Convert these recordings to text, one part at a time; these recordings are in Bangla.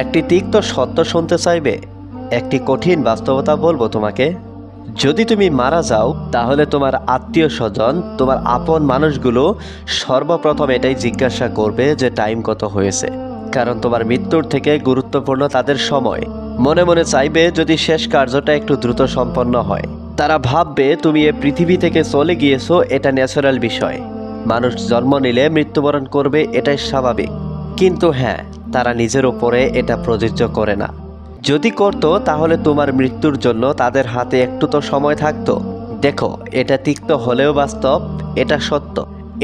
একটি তিক্ত সত্য শুনতে চাইবে? একটি কঠিন বাস্তবতা বলবো তোমাকে। যদি তুমি মারা যাও তাহলে তোমার আত্মীয় স্বজন, তোমার আপন মানুষগুলো সর্বপ্রথম এটাই জিজ্ঞাসা করবে যে টাইম কত হয়েছে। কারণ তোমার মৃত্যুর থেকে গুরুত্বপূর্ণ তাদের সময়। মনে মনে চাইবে যদি শেষ কার্যটা একটু দ্রুত সম্পন্ন হয়। তারা ভাববে তুমি এ পৃথিবী থেকে চলে গিয়েছো, এটা ন্যাচারাল বিষয়। মানুষ জন্ম নিলে মৃত্যুবরণ করবে, এটাই স্বাভাবিক। কিন্তু হ্যাঁ, তারা নিজের ওপরে এটা প্রযোজ্য করে না। যদি করতো তাহলে তোমার মৃত্যুর জন্য তাদের হাতে একটু তো সময় থাকতো। দেখো, এটা তিক্ত হলেও বাস্তব, এটা সত্য।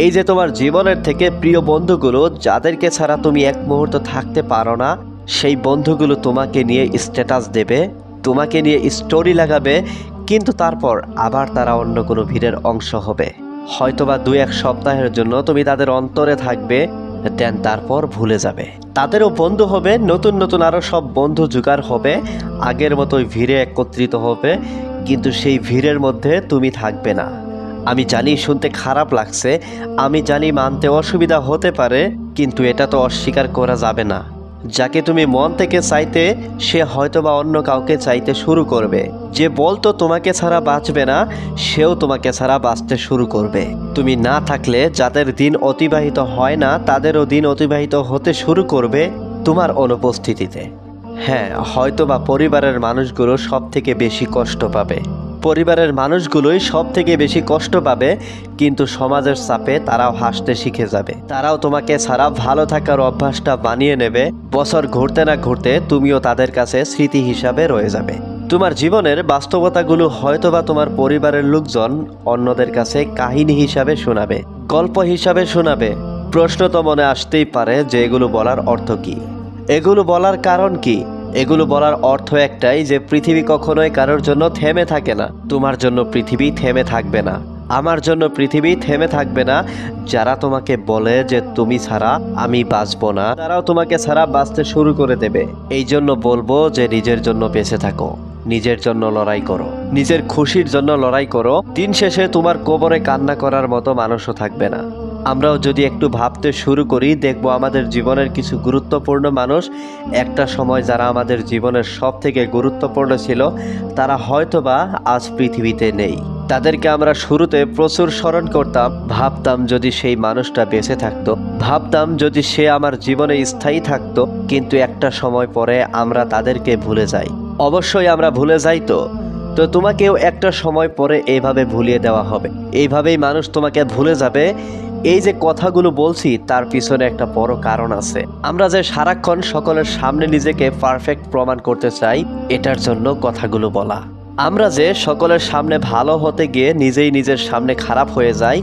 এই যে তোমার জীবনের থেকে প্রিয় বন্ধুগুলো, যাদেরকে ছাড়া তুমি এক মুহূর্ত থাকতে পারো না, সেই বন্ধুগুলো তোমাকে নিয়ে স্ট্যাটাস দেবে, তোমাকে নিয়ে স্টোরি লাগাবে, কিন্তু তারপর আবার তারা অন্য কোনো ভিড়ের অংশ হবে। হয়তোবা 2-1 সপ্তাহের জন্য তুমি তাদের অন্তরে থাকবে, দেন তারপর ভুলে যাবে। তাদেরও বন্ধু হবে, নতুন নতুন আরও সব বন্ধু জোগাড় হবে, আগের মতোই ভিড়ে একত্রিত হবে, কিন্তু সেই ভিড়ের মধ্যে তুমি থাকবে না। আমি জানি শুনতে খারাপ লাগছে, আমি জানি মানতে অসুবিধা হতে পারে, কিন্তু এটা তো অস্বীকার করা যাবে না। যাকে তুমি মন থেকে চাইতে, সে হয়তোবা অন্য কাউকে চাইতে শুরু করবে। যে বলতো তোমাকে ছাড়া বাঁচবে না, সেও তোমাকে ছাড়া বাঁচতে শুরু করবে। তুমি না থাকলে যাদের দিন অতিবাহিত হয় না, তাদেরও দিন অতিবাহিত হতে শুরু করবে তোমার অনুপস্থিতিতে। হ্যাঁ, হয়তোবা পরিবারের মানুষগুলো সব থেকে বেশি কষ্ট পাবে। পরিবারের মানুষগুলোই সব থেকে বেশি কষ্ট পাবে, কিন্তু সমাজের চাপে তারাও হাসতে শিখে যাবে। তারাও তোমাকে ছাড়া ভালো থাকার অভ্যাসটা বানিয়ে নেবে। বছর ঘুরতে না ঘুরতে তুমিও তাদের কাছে স্মৃতি হিসাবে রয়ে যাবে। তোমার জীবনের বাস্তবতাগুলো হয়তোবা তোমার পরিবারের লোকজন অন্যদের কাছে কাহিনী হিসাবে শোনাবে, গল্প হিসাবে শোনাবে। প্রশ্ন তো মনে আসতেই পারে যে এগুলো বলার অর্থ কী, এগুলো বলার কারণ কি? এগুলো বলার অর্থ একটাই, যে পৃথিবী কখনোই কারোর জন্য থেমে থাকে না। তোমার জন্য পৃথিবী থেমে থাকবে না, আমার জন্য পৃথিবী থেমে থাকবে না। যারা তোমাকে বলে যে তুমি ছাড়া আমি বাঁচবো না, তারাও তোমাকে ছাড়া বাঁচতে শুরু করে দেবে। এই জন্য বলবো যে নিজের জন্য বেঁচে থাকো, নিজের জন্য লড়াই করো, নিজের খুশির জন্য লড়াই করো। দিন শেষে তোমার কবরে কান্না করার মতো মানুষও থাকবে না। আমরাও যদি একটু ভাবতে শুরু করি, দেখব আমাদের জীবনের কিছু গুরুত্বপূর্ণ মানুষ, একটা সময় যারা আমাদের জীবনের সব থেকে গুরুত্বপূর্ণ ছিল, তারা হয়তোবা আজ পৃথিবীতে নেই। তাদেরকে আমরা শুরুতে প্রচুর স্মরণ করতাম, ভাবতাম যদি সেই মানুষটা বেঁচে থাকতো, ভাবতাম যদি সে আমার জীবনে স্থায়ী থাকতো, কিন্তু একটা সময় পরে আমরা তাদেরকে ভুলে যাই। অবশ্যই আমরা ভুলে যাই। তো তোমাকেও একটা সময় পরে এইভাবে ভুলিয়ে দেওয়া হবে, এইভাবেই মানুষ তোমাকে ভুলে যাবে। এই যে কথাগুলো বলছি, তার পিছনে একটা বড় কারণ আছে। আমরা যে সারাক্ষণ সকলের সামনে নিজেকে পারফেক্ট প্রমাণ করতে চাই, এটার জন্য কথাগুলো বলা। আমরা যে সকলের সামনে ভালো হতে গিয়ে নিজেই নিজের সামনে খারাপ হয়ে যাই,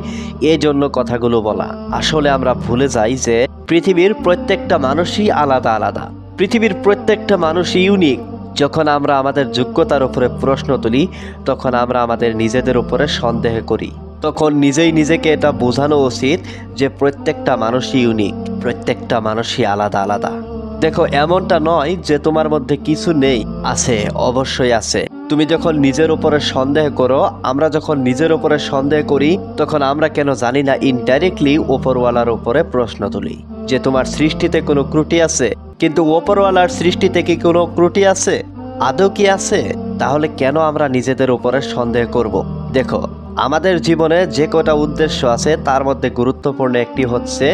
এই জন্য কথাগুলো বলা। আসলে আমরা ভুলে যাই যে পৃথিবীর প্রত্যেকটা মানুষই আলাদা আলাদা, পৃথিবীর প্রত্যেকটা মানুষই ইউনিক। যখন আমরা আমাদের যোগ্যতার উপরে প্রশ্ন তুলি, তখন আমরা আমাদের নিজেদের উপরে সন্দেহ করি। তখন নিজেই নিজেকে এটা বোঝানো উচিত যে প্রত্যেকটা মানুষই ইউনিক, প্রত্যেকটা মানুষই আলাদা আলাদা। দেখো, এমনটা নয় যে তোমার মধ্যে কিছু নেই, আছে, অবশ্যই আছে। তুমি যখন নিজের উপরে সন্দেহ করো, আমরা যখন নিজের উপরে সন্দেহ করি, তখন আমরা কেন জানি না ইনডাইরেক্টলি ওপরওয়ালার উপরে প্রশ্ন তুলি যে তোমার সৃষ্টিতে কোনো ত্রুটি আছে। কিন্তু ওপরওয়ালার সৃষ্টিতে কি কোনো ত্রুটি আছে? আদৌ কি আছে? তাহলে কেন আমরা নিজেদের উপরে সন্দেহ করব? দেখো, আমাদের জীবনে যে কটা উদ্দেশ্য আছে, তার মধ্যে গুরুত্বপূর্ণ একটি হচ্ছে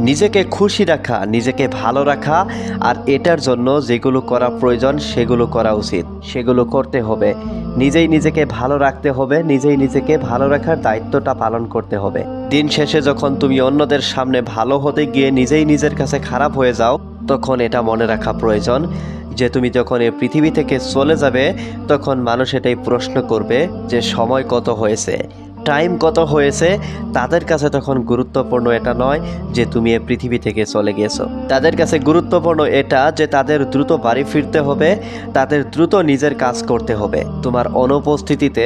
নিজেকে খুশি রাখা, নিজেকে ভালো রাখা। আর এটার জন্য যেগুলো করা প্রয়োজন সেগুলো করা উচিত, সেগুলো করতে হবে। নিজেই নিজেকে ভালো রাখতে হবে, নিজেই নিজেকে ভালো রাখার দায়িত্বটা পালন করতে হবে। দিন শেষে যখন তুমি অন্যদের সামনে ভালো হতে গিয়ে নিজেই নিজের কাছে খারাপ হয়ে যাও, তখন এটা মনে রাখা প্রয়োজন যে তুমি যখন এই পৃথিবী থেকে চলে যাবে, তখন মানুষ এটাই প্রশ্ন করবে যে সময় কত হয়েছে, টাইম কত হয়েছে। তাদের কাছে তখন গুরুত্বপূর্ণ এটা নয় যে তুমি এই পৃথিবী থেকে চলে গেছো, তাদের কাছে গুরুত্বপূর্ণ এটা যে তাদের দ্রুত বাড়ি ফিরতে হবে, তাদের দ্রুত নিজের কাজ করতে হবে। তোমার অনুপস্থিতিতে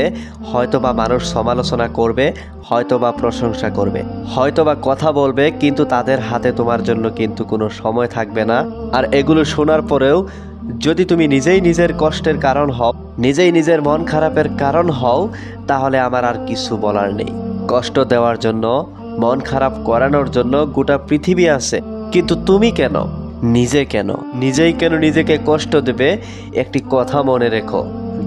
হয়তোবা মানুষ সমালোচনা করবে, হয়তোবা প্রশংসা করবে, হয়তোবা কথা বলবে, কিন্তু তাদের হাতে তোমার জন্য কিন্তু কোনো সময় থাকবে না। আর এগুলো শোনার পরেও যদি তুমি নিজেই নিজের কষ্টের কারণ হও, নিজেই নিজের মন খারাপের কারণ হও, তাহলে আমার আর কিছু বলার নেই। কষ্ট দেওয়ার জন্য, মন খারাপ করানোর জন্য গোটা পৃথিবী আছে, কিন্তু তুমি কেন? নিজেই কেন নিজেকে কষ্ট দেবে? একটি কথা মনে রেখো,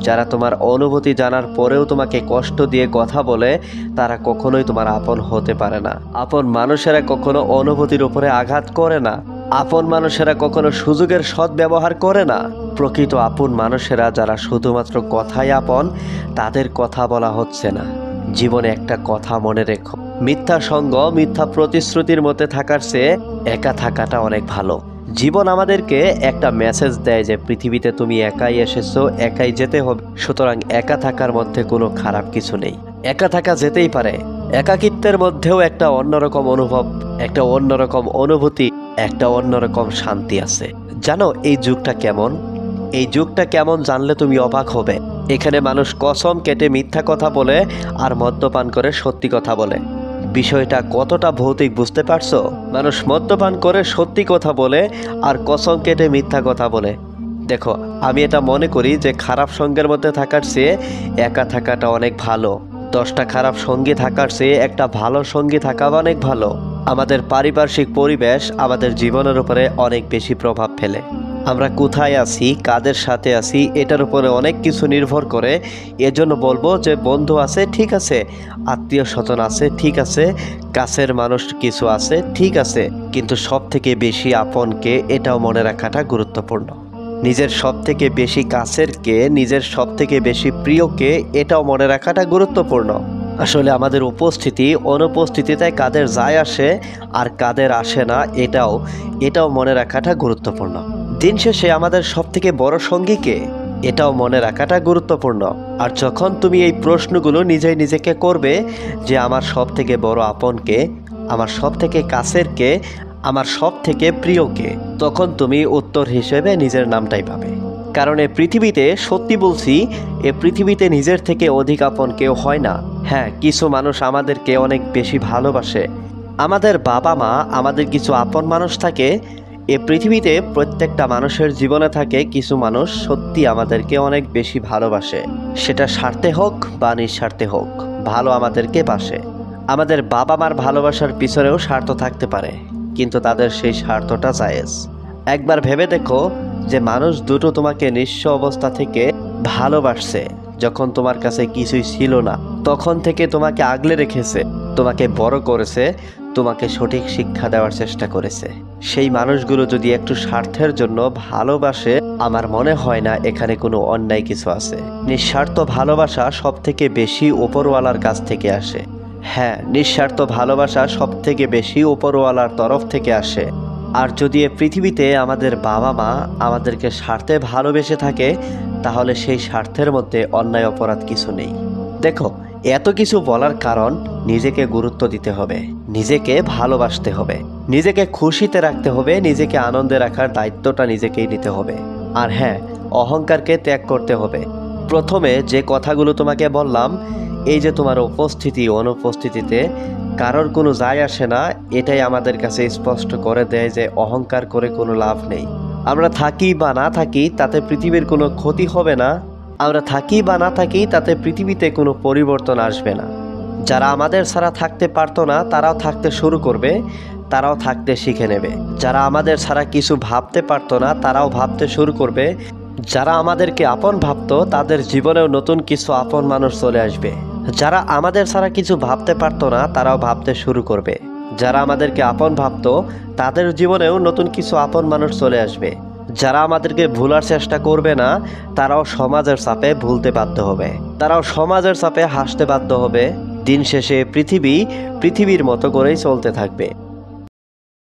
যারা তোমার অনুভূতি জানার পরেও তোমাকে কষ্ট দিয়ে কথা বলে তারা কখনোই তোমার আপন হতে পারে না। আপন মানুষেরা কখনো অনুভূতির উপরে আঘাত করে না। আপন মানুষেরা কখনো সুযোগের সদ্ব্যবহার করে না। প্রকৃত আপন মানুষেরা যারা শুধুমাত্র কথাই আপন, তাদের কথা বলা হচ্ছে না। জীবনে একটা কথা মনে রেখো, মিথ্যা সঙ্গ, মিথ্যা প্রতিশ্রুতির মধ্যে থাকার চেয়ে একা থাকাটা অনেক ভালো। জীবন আমাদেরকে একটা মেসেজ দেয় যে পৃথিবীতে তুমি একাই এসেছো, একাই যেতে হবে। সুতরাং একা থাকার মধ্যে কোনো খারাপ কিছু নেই, একা থাকা যেতেই পারে। একাকিত্বের মধ্যেও একটা অন্যরকম অনুভব, একটা অন্যরকম অনুভূতি, একটা অন্যরকম শান্তি আছে। জানো এই যুগটা কেমন? এই যুগটা কেমন জানলে তুমি অবাক হবে। এখানে মানুষ কসম কেটে মিথ্যা কথা বলে আর মদ্যপান করে সত্যি কথা বলে। বিষয়টা কতটা ভৌতিক বুঝতে পারছো? মানুষ মদ্যপান করে সত্যি কথা বলে আর কসম কেটে মিথ্যা কথা বলে। দেখো, আমি এটা মনে করি যে খারাপ সঙ্গের মধ্যে থাকার চেয়ে একা থাকাটা অনেক ভালো। 10টা খারাপ সঙ্গী থাকার চেয়ে একটা ভালো সঙ্গী থাকা অনেক ভালো। আমাদের পারিপার্শ্বিক পরিবেশ আমাদের জীবনের উপরে অনেক বেশি প্রভাব ফেলে। আমরা কোথায় আছি, কাদের সাথে আছি, এটার উপরে অনেক কিছু নির্ভর করে। এজন্য বলবো যে বন্ধু আছে ঠিক আছে, আত্মীয় স্বজন আছে ঠিক আছে, কাছের মানুষ কিছু আছে ঠিক আছে, কিন্তু সব থেকে বেশি আপনকে এটাও মনে রাখাটা গুরুত্বপূর্ণ। নিজের সব থেকে বেশি কাছের কে, নিজের সব থেকে বেশি প্রিয়কে, এটাও মনে রাখাটা গুরুত্বপূর্ণ। আসলে আমাদের উপস্থিতি অনুপস্থিতিতে কাদের যায় আসে আর কাদের আসে না, এটাও মনে রাখাটা গুরুত্বপূর্ণ। দিন শেষে আমাদের সব থেকে বড় সঙ্গী কে, এটাও মনে রাখাটা গুরুত্বপূর্ণ। আর যখন তুমি এই প্রশ্নগুলো নিজেই নিজেকে করবে যে আমার সব থেকে বড় আপন কে, আমার সব থেকে কাছের কে, আমার সব থেকে প্রিয় কে, তখন তুমি উত্তর হিসেবে নিজের নামটাই পাবে। কারণ এ পৃথিবীতে, সত্যি বলছি, এ পৃথিবীতে নিজের থেকে অধিক আপন কেউ হয় না। হ্যাঁ, কিছু মানুষ আমাদেরকে অনেক বেশি ভালোবাসে। আমাদের বাবা মা, আমাদের কিছু আপন মানুষ থাকে। এ পৃথিবীতে প্রত্যেকটা মানুষের জীবনে থাকে কিছু মানুষ সত্যি আমাদেরকে অনেক বেশি ভালোবাসে। সেটা স্বার্থে হোক বা নিঃস্বার্থে হোক, ভালো আমাদেরকে বাসে। আমাদের বাবা মার ভালোবাসার পিছনেও স্বার্থ থাকতে পারে, কিন্তু তাদের সেই স্বার্থটা জায়েজ। একবার ভেবে দেখো যে মানুষ দুটো তোমাকে নিঃস্ব অবস্থা থেকে ভালোবাসছে, যখন তোমার কাছে কিছুই ছিল না তখন থেকে তোমাকে আগলে রেখেছে, তোমাকে বড় করেছে, তোমাকে সঠিক শিক্ষা দেওয়ার চেষ্টা করেছে। সেই মানুষগুলো যদি একটু স্বার্থের জন্য ভালোবাসে, আমার মনে হয় না এখানে কোনো অন্যায় কিছু আছে। নিঃস্বার্থ ভালোবাসা সব থেকে বেশি উপরওয়ালার কাছ থেকে আসে। হ্যাঁ, নিঃস্বার্থ ভালোবাসা সব থেকে বেশি উপরওয়ালার তরফ থেকে আসে। আর যদি এ পৃথিবীতে আমাদের বাবা মা আমাদেরকে স্বার্থে ভালোবেসে থাকে, তাহলে সেই স্বার্থের মধ্যে অন্যায় অপরাধ কিছু নেই। দেখো, এত কিছু বলার কারণ নিজেকে গুরুত্ব দিতে হবে, নিজেকে ভালোবাসতে হবে, নিজেকে খুশিতে রাখতে হবে, নিজেকে আনন্দে রাখার দায়িত্বটা নিজেকেই নিতে হবে। আর হ্যাঁ, অহংকারকে ত্যাগ করতে হবে। প্রথমে যে কথাগুলো তোমাকে বললাম, এই যে তোমার উপস্থিতি অনুপস্থিতিতে কারোর কোনো যায় আসে না, এটাই আমাদের কাছে স্পষ্ট করে দেয় যে অহংকার করে কোনো লাভ নেই। আমরা থাকি বা না থাকি তাতে পৃথিবীর কোনো ক্ষতি হবে না। আমরা থাকি বা না থাকি তাতে পৃথিবীতে কোনো পরিবর্তন আসবে না। যারা আমাদের ছাড়া থাকতে পারতো না তারাও থাকতে শুরু করবে, তারাও থাকতে শিখে নেবে। যারা আমাদের ছাড়া কিছু ভাবতে পারতো না তারাও ভাবতে শুরু করবে। যারা আমাদেরকে আপন ভাবতো তাদের জীবনেও নতুন কিছু আপন মানুষ চলে আসবে। যারা আমাদের ছাড়া কিছু ভাবতে পারতো না তারাও ভাবতে শুরু করবে। যারা আমাদেরকে আপন ভাবতো তাদের জীবনেও নতুন কিছু আপন মানুষ চলে আসবে। যারা আমাদেরকে ভুলার চেষ্টা করবে না তারাও সমাজের চাপে ভুলতে বাধ্য হবে, তারাও সমাজের চাপে হাসতে বাধ্য হবে। দিন শেষে পৃথিবীর মতো করেই চলতে থাকবে।